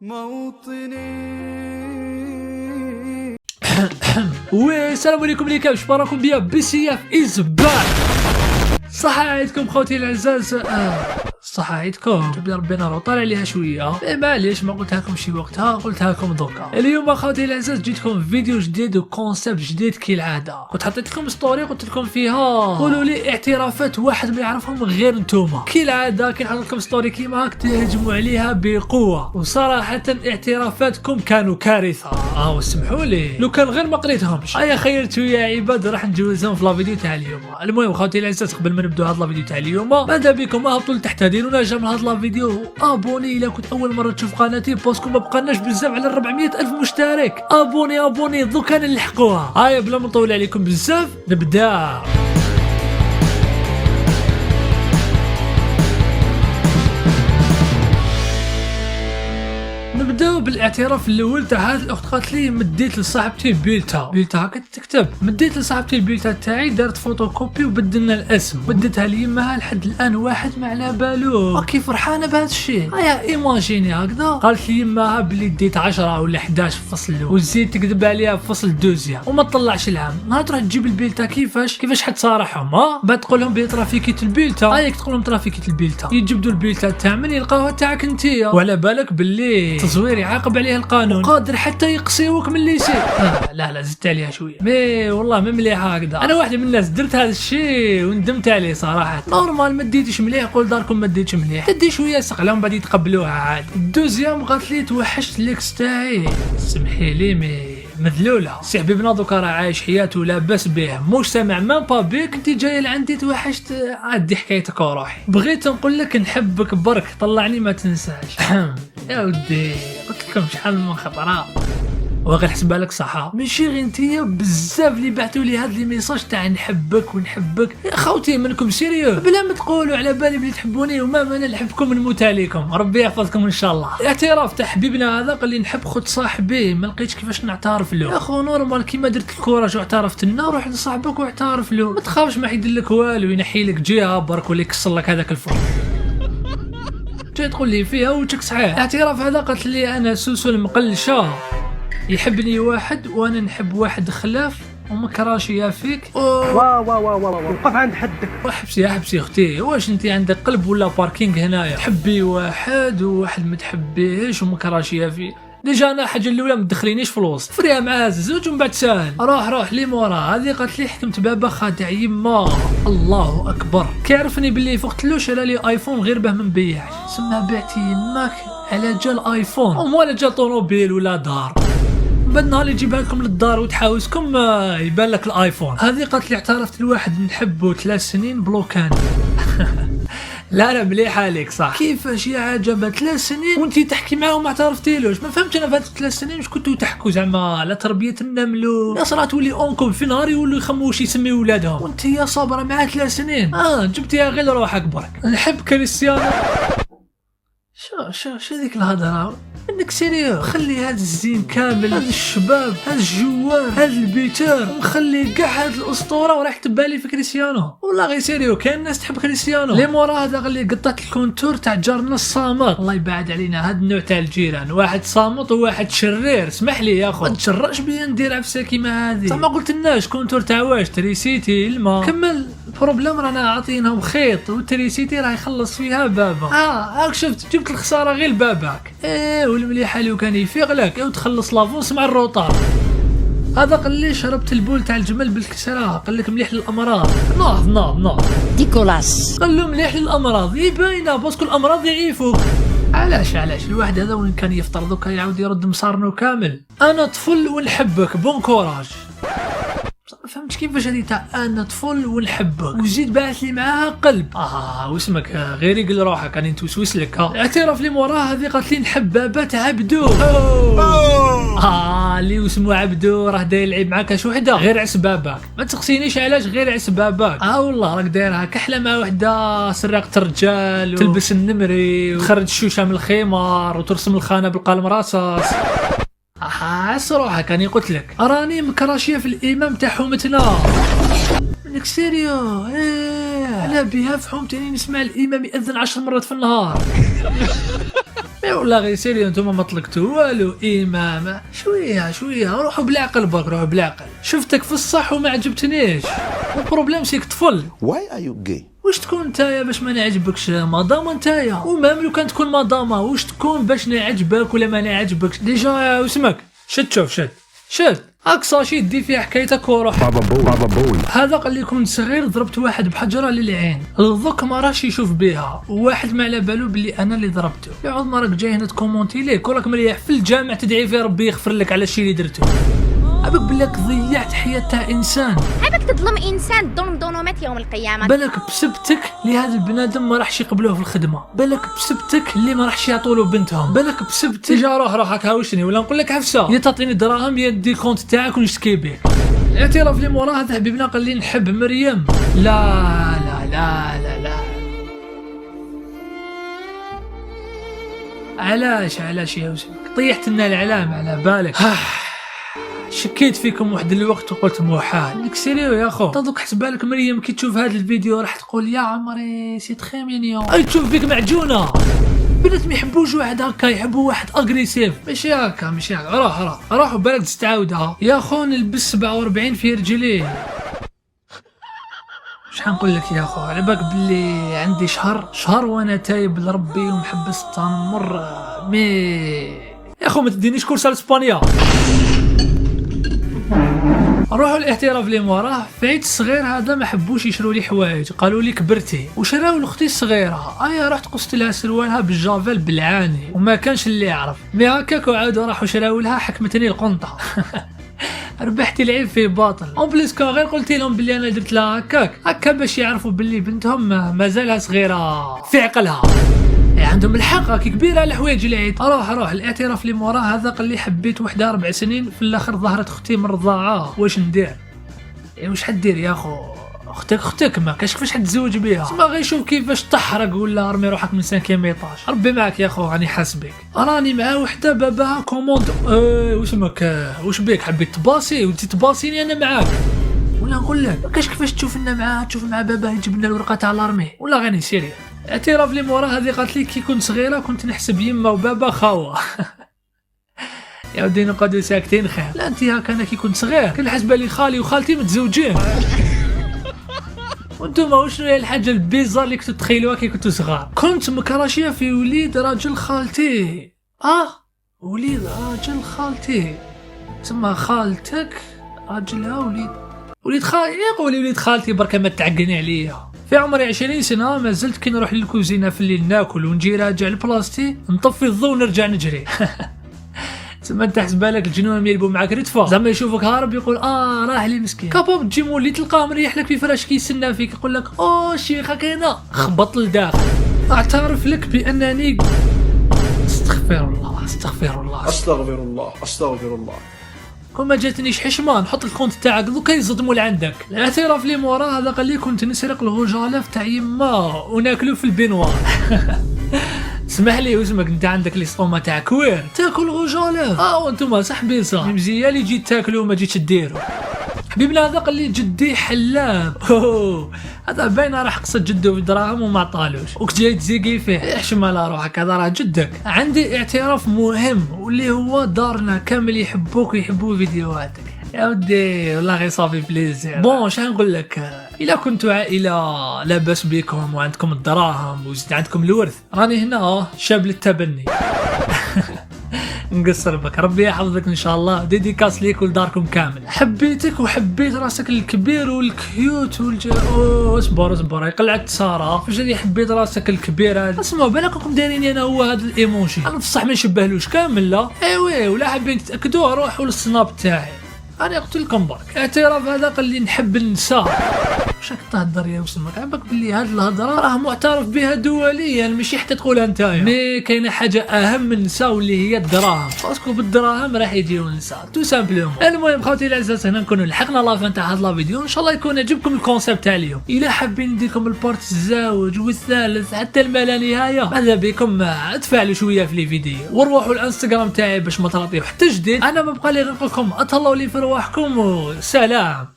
موطني. والسلام عليكم ليكم، شباركم بيا BCF is back. صحة عيدكم خوتي العزاز. صحة عيدكم، تبي ربنا رو طالع عليها شويه، معليش ما قلتها لكم شي وقتها، قلتها لكم دوكا. اليوم خوتي العزاز جيتكم فيديو جديد وكونسيبت جديد كالعاده. كنت حطيت لكم ستوري قلت لكم فيها قولوا لي اعترافات واحد ما يعرفهم غير نتوما. كالعاده كي نحط لكم ستوري كيما هاك تهجموا عليها بقوه، وصراحه اعترافاتكم كانوا كارثه. وسمحوا لي لو كان غير ما قريتهمش. خيرتوا يا عباد راح نجوزهم في لا فيديو تاع اليوم. المهم خوتي العزاز قبل ما نبداو هاد لا فيديو تاع اليوم ماذا بكم اهبطوا لتحت ديرونا جيم لهاد لا فيديو، ابوني الا كنت اول مره تشوف قناتي باسكو ما بقناش بزاف على 400 الف مشترك. ابوني دوكا نلحقوها. هيا بلا ما نطول عليكم بزاف نبدا. نبداو بالاعتراف الاول تاع هاد الاخت. قالت لي مديت لصاحبتي البيلتا هكا تكتب، مديت لصاحبتي البيلتا تاعي، دارت فوتوكوبي وبدلنا الاسم، بدتها ليمها لحد الان واحد ما على بالو. كي فرحانه بهذا الشيء. ايماجيني هكذا. قالت لي يماها بلي ديت 10 ولا 11 في الفصل الاول وزيد تكذب عليها في فصل الدوزيام وما تطلعش العام. نهار تروح تجيب البيلتا كيفاش حتصارحهم بعد تقول لهم بلي ترافيكيت البيلتا. هايك تقول لهم ترافيكيت البيلتا، يجبدوا البيلتا تاع من يلقاوها تاعك انتيا، وعلى بالك باللي تصوير يعاقب عليه القانون، قادر حتى يقصيوك من الليسي. لا زدت عليها شويه، مي والله ما مليحه هكذا. انا واحد من الناس درت هذا الشيء وندمت عليه صراحه. نورمال ما ديتش مليح، قول داركم ما ديتش مليح، تدي شويه سقلهم بعد يتقبلوها عادي. الدوزيام قالت لي توحشت ليكس تاعي، سمحي لي مي مذلوله. سي حبيبنا دوكا راه عايش حياته لاباس به، موش سامع مام با بيك. انت جايه لعندي توحشت، عادي حكايتك وروحي. بغيت نقول لك نحبك برك، طلعني ما تنساش. يا ودي قلت لكم شحال من خطره وغير حسبها لك صحه. ماشي غير انتيا، بزاف اللي بعثوا لي هاد لي ميساج تاع نحبك ونحبك. يا خوتي منكم سيريو بلا ما تقولوا على بالي بلي تحبوني وما انا نحبكم ونموت عليكم، ربي يحفظكم ان شاء الله. الاعتراف تاع حبيبنا هذا قال لي نحب خد صاحبي، ما لقيتش كيفاش نعترف له. يا خو نورمال كيما درت الكوراج واعترفت لنا، روح لصاحبك واعترف له، ما تخافش ما حيدير لك والو، ينحي لك جهه برك ولا يكسر لك هذاك الفرن. جاي تقول لي فيها وجهك صحيح. الاعتراف هذا قالت لي انا سوسو مقلشه، يحبني واحد وانا نحب واحد خلاف وما كراش يا فيك. وقف عند حدك. حبسي اختي، واش انت عندك قلب ولا باركينغ هنايا؟ تحبي واحد وواحد ما تحبيهش وما كراش يا فيك. ديجا انا الحاجه الاولى ما تدخلينيش في الوسط، فريها مع زوج ومن بعد ساهل. روح لي مورا. هذه قالت لي حكمت بابا خادع يما. الله اكبر، كيعرفني باللي فوقت له شرا لي ايفون غير به ما نبيعش. سما بعتي يماك على جال ايفون ولا جال طوموبيل ولا دار. بعد نهار يجيبها لكم للدار وتحاوسكم يبان لك الايفون. هذه قالت لي اعترفت لواحد نحبه 3 سنين بلوكان. لا مليحه عليك صح. كيفاش يا عجبه 3 سنين وانتي تحكي معاه وما اعترفتيلوش؟ ما فهمتش انا في هاد 3 سنين واش كنتو تحكوا زعما على تربيه النملو؟ الناس راه تولي اونكم في نهار يولوا يخموا واش يسميو ولادهم وانتي يا صابره معاه 3 سنين. جبتيها غير روحك برك. نحب كريستيانو. شو هذيك الهضره انك سيريو؟ خلي هذا الزين كامل، هذا الشباب، هذا الجوار، هذا البيتر، وخلي كاع هذه الاسطوره وراح تبالي في كريستيانو. والله غير سيريو كاين الناس تحب كريستيانو. لي مورا هذا اللي قطات الكونتور تاع جارنا الصامت، الله يبعد علينا هذا النوع تاع الجيران، واحد صامت وواحد شرير. اسمح لي يا اخو ما تشرعش بيا ندير عفسه كيما هذه. زعما قلت لناش كونتور تاع واش تريسيتي الماء كمل. البروبليم رانا عاطينهم خيط والتريسيتي راه يخلص فيها بابا. هاك شفت جبت الخساره غير لباباك. والمليحه لو كان يفيق لك وتخلص لافونس مع الروطار. هذا قال لي شربت البول تاع الجمل بالكسره، قال لك مليح للامراض. ناض ديكولاس قال له مليح للامراض. باينه باسكو الامراض يعيفوك. علاش الواحد هذا وين كان يفطر دوكا يعاود يرد مسارنو كامل. انا طفل ونحبك، بون كوراج. فهمت كيفاش هذه تاع انا طفل ونحبك وزيد باعث لي معاها قلب. واسمك غير يقل روحك راني نتوسوس لك. اعتراف لي موراها هذه قالت لي نحب بابا تاع عبدو. اللي واسمو عبدو راه داير يلعب معاك اش وحده غير عس باباك. ما تسقسينيش علاش غير عس باباك. والله راك دايرها كحله مع وحده سراقه الرجال تلبس النمري وتخرج الشوشه من الخمار وترسم الخانه بالقلم رصاص. عس روحك راني قلت لك راني مكراشيه في الامام تاع حومتنا. منك سيريو على بها في حومتني نسمع الامام ياذن 10 مرات في النهار. والله غير سيري انتوما ما طلقتوا والو امام. شويه روحوا بالعقل برك، روحوا بالعقل. شفتك في الصح وما عجبتنيش. البروبليم سيك طفل. Why are you gay؟ واش تكون نتايا باش ما نعجبكش مدام نتايا؟ ومام لو كان تكون مداما واش تكون باش نعجبك ولا ما نعجبكش؟ ديجا واسمك شد هاك ساشي دي فيها حكايتك وروح. بابا بوي هذا قال لي كنت صغير ضربت واحد بحجره للعين، الضك ما راش يشوف بها، وواحد ما على بالو بلي انا اللي ضربته. يعود ما راك جاي هنا تكومونتي ليك وراك مريح في الجامع تدعي فيه ربي يغفر لك على الشيء اللي درته. عبك بلاك ضيعت حياة تاع انسان، عبك تظلم انسان ظلم ظلمات يوم القيامه. بالك بسبتك لهذا البنادم ما راحش يقبلوه في الخدمه، بالك بسبتك اللي ما راحش يعطولو بنتهم، بالك بسبتك جا روحك هاوشني ولا نقول لك عفسه يا تعطيني دراهم يا ندي الكونت تاعك ونشتكي بك. الاعتراف اللي موراه هذا حبيبنا قال لي نحب مريم. لا علاش يا وسمك طيحت لنا العلام على بالك. شكيت فيكم واحد الوقت وقلت محال. لك سيريو يا خو تضوك حسب بالك مريم كي تشوف هذا الفيديو راح تقول يا عمري سي تخي مينيون. اي تشوف فيك معجونه. بنات ما يحبوش واحد هكا، يحبوا واحد اغريسيف. ماشي هكا روح وبالك تستعاودها يا خو. نلبس 47 في رجلي. واش حنقول لك يا خو؟ على بالك بلي عندي شهر وانا تايب لربي ومحبس التنمر. يا خو ما تدينيش كورس اسبانيا. روحوا الاعتراف اللي موراه. في عيد الصغير هذا ما حبوش يشروا لي حوايج، قالوا لي كبرتي، وشراو لاختي الصغيره. رحت قصت لها سروالها بالجافيل بالعاني وما كانش اللي يعرف. مي هكاك وعادوا راحوا شراو لها، حكمتني القنطه. ربحتي العيب في باطل. اون بليس كان غير قلت لهم بلي انا درت لها هكا باش يعرفوا بلي بنتهم مازالها صغيره في عقلها. عندهم الحق كي كبيره على حوايج العيد. روح الاعتراف اللي موراه هذا قال لي حبيت وحده 4 سنين في الاخر ظهرت اختي من الرضاعه. واش ندير؟ واش حدير يا خو؟ اختك ما كاش كيفاش حتزوج بها. ما غيشوف كيفاش تحرق ولا رمي روحك من 5 ايطاج. ربي معك يا خو راني حاسبك. راني مع وحده باباها كوموند. واش بيك حبيت تباصي ودي تباصيني انا معاك ولا نقول لك كاش كيفاش تشوف لنا معاها تشوف مع باباه يجيب لنا الورقه تاع لارمي ولا غير سيري. اعتراف لي مورا هذه قالت لي كي كنت صغيره كنت نحسب يما وبابا خاوه. يا ودي نقعدوا ساكتين خير. لا انت هاك انا كي كنت صغير كنحس بالي خالي وخالتي متزوجين. وانتوما وشنو هي الحاجه البيزار اللي كنتو تخيلوها كي كنتو صغار؟ كنت مكراشيه في وليد راجل خالتي. وليد راجل خالتي تسمى خالتك راجلها وليد خالتي. يقولي وليد خالتي بركه ما تعقني عليا. في عمري 20 سنه ما زلت كي نروح للكوزينه في الليل ناكل ونجي راجع لبلاصتي نطفي الضوء ونرجع نجري. تسمى انت حسب بالك الجنون يلبوا معاك رتفه زعما يشوفك هارب يقول راح لي مسكين. كابوب تجي مولي تلقاه مريح لك في فراش كيسنى فيك يقول لك شيخك هنا خبط لداخل. اعترف لك بانني استغفر الله كون ما جاتنيش حشمه نحط الكونت تاعك دوكا يصدموا لعندك. الاعتراف لي مورا هذا قال لي كنت نسرق الغوجالاف تاع يما وناكلو في البينوار. اسمح لي واسمك انت عندك ليسطوما تاع كوير تاكل غوجالاف. وانتوما صاحبي صح مزيان اللي جيت تاكلو وما جيتش ديرو. حبيبنا هذا قال لي جدي حلاب. هذا باين راح قصد جده بدراهم وما عطالوش وكنت جاي تزيقي فيه. احشم على روحك هذا راه جدك. عندي اعتراف مهم واللي هو دارنا كامل يحبوك ويحبوا فيديوهاتك يا ودي والله غير صافي بليزير. بون شنو نقول لك؟ الا كنتوا عائله لاباس بكم وعندكم الدراهم وزيد عندكم الورث راني هنا شاب للتبني. نقصر بك ربي يحفظك ان شاء الله. ديديكاس ليك ولداركم كامل. حبيتك وحبيت راسك الكبير والكيوت اصبر يقلعك ساره. فاش اللي حبيت راسك الكبير هذا اسمعوا بالكم دايريني انا هو هذا الايموجي انا بصح ما نشبهلوش كامل. لا ولا حابين تاكدوا روحوا للسناب تاعي انا قلت لكم برك. اعتراف هذا قال لي نحب النساء. واش تهضر يا وسمك؟ عباك بلي هاد الهضره راه معترف بها دوليا ماشي حتى تقولها نتايا. مي كاينه حاجه اهم من النساء واللي هي الدراهم. باسكو بالدراهم راح يجيو النساء تو سامبلومون. المهم خوتي الاعزاء هنا نكونوا لحقنا لافان تاع هاد لا فيديو. ان شاء الله يكون عجبكم الكونسيبت تاع اليوم. الا حابين نديكم البارت الزاوج والثالث حتى الما نهايه ماذا بكم تفاعلوا شويه في لي فيديو وروحوا الانستغرام تاعي باش ما تراطيو حتى جديد. انا ما بقى لي غير نقول لكم اتهلاو لي في رواحكم وسلام.